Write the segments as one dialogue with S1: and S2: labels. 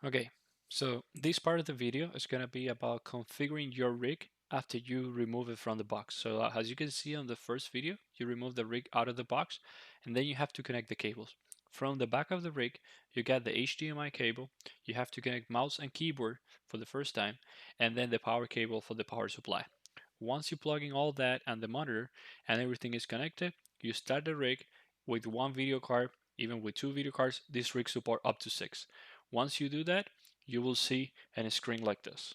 S1: Okay, so this part of the video is going to be about configuring your rig after you remove it from the box. So as you can see on the first video, you remove the rig out of the box and then you have to connect the cables. From the back of the rig, you get the HDMI cable, you have to connect mouse and keyboard for the first time, and then the power cable for the power supply. Once you plug in all that and the monitor and everything is connected, you start the rig with one video card, even with two video cards, this rig support up to 6. Once you do that, you will see a screen like this.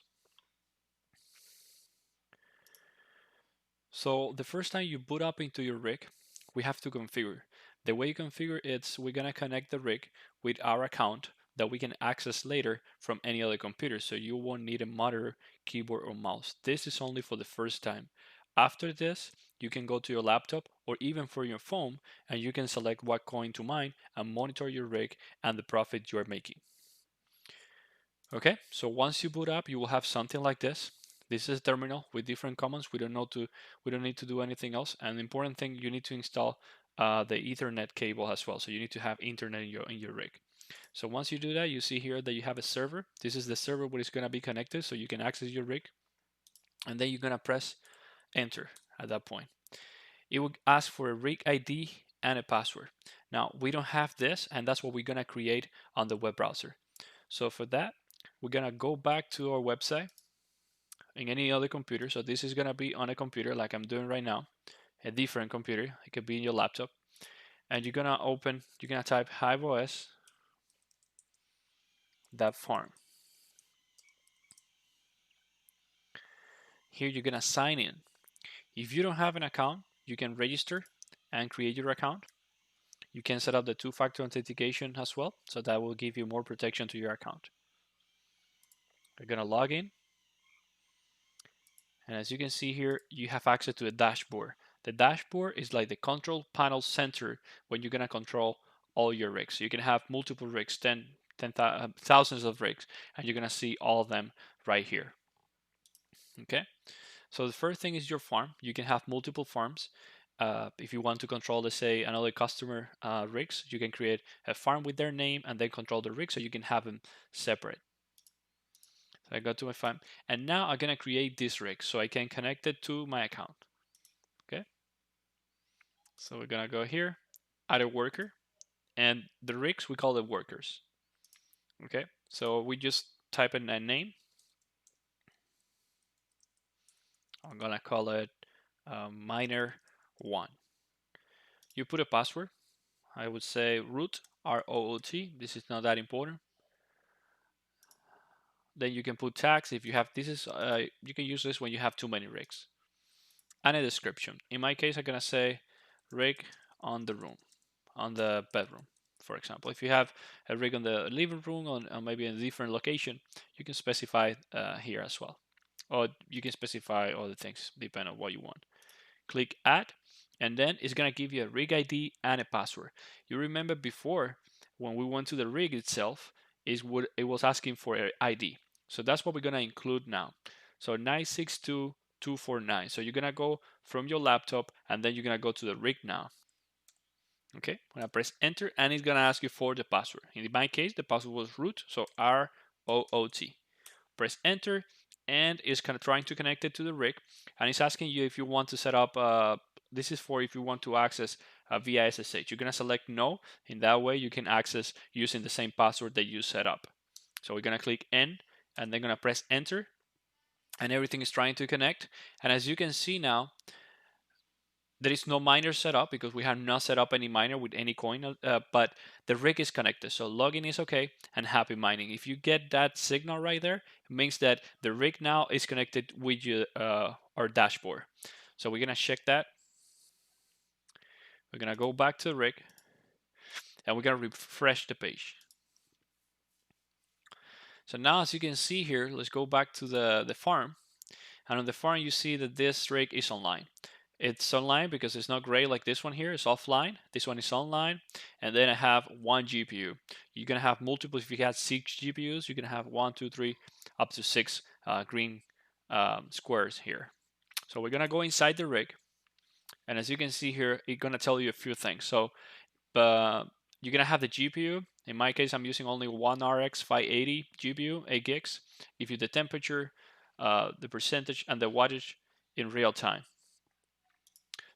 S1: So the first time you boot up into your rig, we have to configure. The way you configure it's we're gonna connect the rig with our account that we can access later from any other computer. So you won't need a monitor, keyboard, or mouse. This is only for the first time. After this, you can go to your laptop or even for your phone and you can select what coin to mine and monitor your rig and the profit you're making. Okay, so once you boot up, you will have something like this. This is a terminal with different commands. We don't need to do anything else. And the important thing, you need to install the Ethernet cable as well. So you need to have internet in your rig. So once you do that, you see here that you have a server. This is the server where it's going to be connected, so you can access your rig. And then you're going to press enter at that point. It will ask for a rig ID and a password. Now we don't have this, and that's what we're going to create on the web browser. So for that, we're gonna go back to our website in any other computer. So this is gonna be on a computer like I'm doing right now, a different computer. It could be in your laptop. And you're gonna type HiveOS farm. Here you're gonna sign in. If you don't have an account, you can register and create your account. You can set up the two-factor authentication as well, so that will give you more protection to your account. You're gonna log in. And as you can see here, you have access to a dashboard. The dashboard is like the control panel center when you're gonna control all your rigs. So you can have multiple rigs, thousands of rigs, and you're gonna see all of them right here. Okay, so the first thing is your farm. You can have multiple farms. If you want to control, let's say, another customer rigs, you can create a farm with their name and then control the rig so you can have them separate. So I go to my farm, and now I'm gonna create this rig so I can connect it to my account. Okay, so we're gonna go here, add a worker, and the rigs we call it workers. Okay, so we just type in a name. I'm gonna call it miner1. You put a password. I would say root, ROOT. This is not that important. Then you can put tags if you have. This is you can use this when you have too many rigs. And a description. In my case, I'm gonna say rig on the room, on the bedroom, for example. If you have a rig on the living room or maybe in a different location, you can specify here as well. Or you can specify other things depending on what you want. Click add, and then it's gonna give you a rig ID and a password. You remember before when we went to the rig itself, it was asking for an ID. So that's what we're gonna include now. So 962.249. So you're gonna go from your laptop and then you're gonna go to the rig now. Okay, I'm gonna press enter and it's gonna ask you for the password. In my case, the password was root, so ROOT. Press enter and it's kind of trying to connect it to the rig, and it's asking you if you want to set up this is for if you want to access via SSH. You're gonna select no. In that way you can access using the same password that you set up. So we're gonna click N and then gonna press enter, and everything is trying to connect. And as you can see now, there is no miner set up because we have not set up any miner with any coin, but the rig is connected. So login is okay and happy mining. If you get that signal right there, it means that the rig now is connected with our dashboard. So we're gonna check that. We're gonna go back to the rig and we're gonna refresh the page. So now as you can see here, let's go back to the farm. And on the farm you see that this rig is online. It's online because it's not gray like this one here. It's offline. This one is online. And then I have one GPU. You're going to have multiple. If you had 6 GPUs, you're going to have 1, 2, 3, up to 6 green squares here. So we're going to go inside the rig. And as you can see here, it's going to tell you a few things. So you're gonna have the GPU. In my case, I'm using only one RX 580 GPU, 8 gigs. Give you the temperature, the percentage, and the wattage in real time.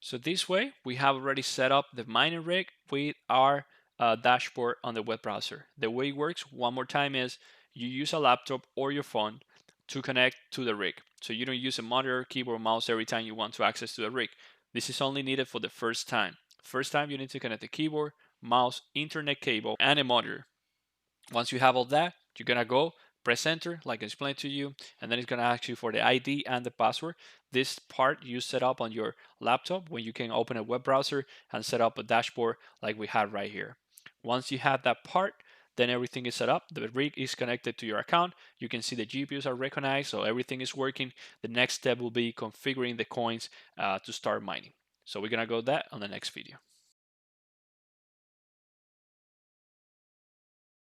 S1: So this way, we have already set up the mining rig with our dashboard on the web browser. The way it works, one more time, is you use a laptop or your phone to connect to the rig. So you don't use a monitor, keyboard, mouse every time you want to access to the rig. This is only needed for the first time. First time, you need to connect the keyboard, mouse, internet cable, and a monitor. Once you have all that, you're gonna go press enter, like I explained to you, and then it's gonna ask you for the ID and the password. This part you set up on your laptop when you can open a web browser and set up a dashboard like we have right here. Once you have that part, then everything is set up. The rig is connected to your account. You can see the GPUs are recognized, so everything is working. The next step will be configuring the coins to start mining. So we're gonna go that on the next video.